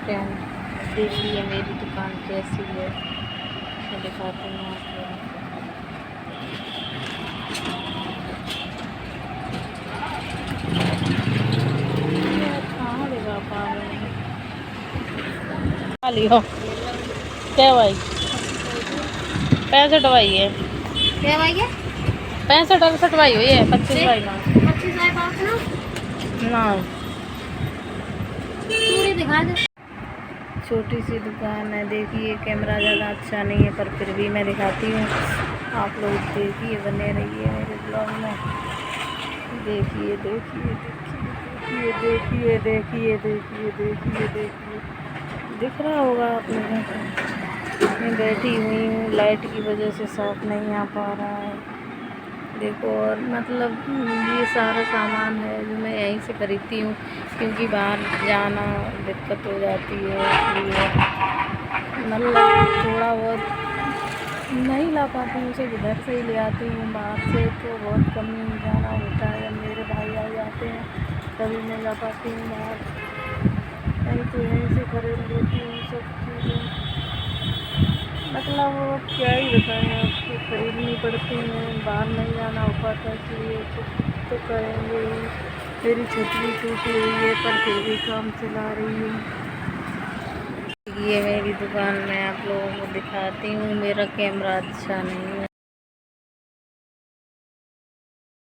Friend, देखिए मेरी दुकान कैसी है, मैं दिखाती हूँ आप लोगों को। यार कहाँ लगा पा रहे हैं खाली हो क्या भाई? 65 भाई है, क्या भाई है? 65 68 भाई हुई है, 25 भाई ना 25 आए पास ना ना। चूड़ी दिखा दे। छोटी सी दुकान है, देखिए कैमरा ज़्यादा अच्छा नहीं है पर फिर भी मैं दिखाती हूँ, आप लोग देखिए, बने रहिए मेरे ब्लॉग में। देखिए देखिए देखिए देखिए देखिए देखिए देखिए देखिए, दिख रहा होगा आप लोगों को। मैं बैठी हुई हूँ, लाइट की वजह से साफ नहीं आ पा रहा है। देखो, और मतलब ये सारा सामान है जो मैं यहीं से खरीदती हूँ, क्योंकि बाहर जाना दिक्कत हो जाती है, इसलिए मतलब थोड़ा बहुत नहीं ला पाती हूँ, उसे घर से ही ले आती हूँ। बाहर से तो बहुत कम ही जाना होता है, जब मेरे भाई आ जाते हैं तभी मैं जा पाती हूँ बाहर, नहीं तो यहीं से खरीद लेती हूँ सब चीज़ें। मतलब क्या ही बताएं आपको, खरीदनी पड़ती हैं, बाहर नहीं जाना हो पाता, इसलिए तो करेंगे ही। मेरी छत भी टूटी हुई है पर फिर भी काम चला रही हूँ। ये मेरी दुकान मैं आप लोगों को दिखाती हूँ, मेरा कैमरा अच्छा नहीं है।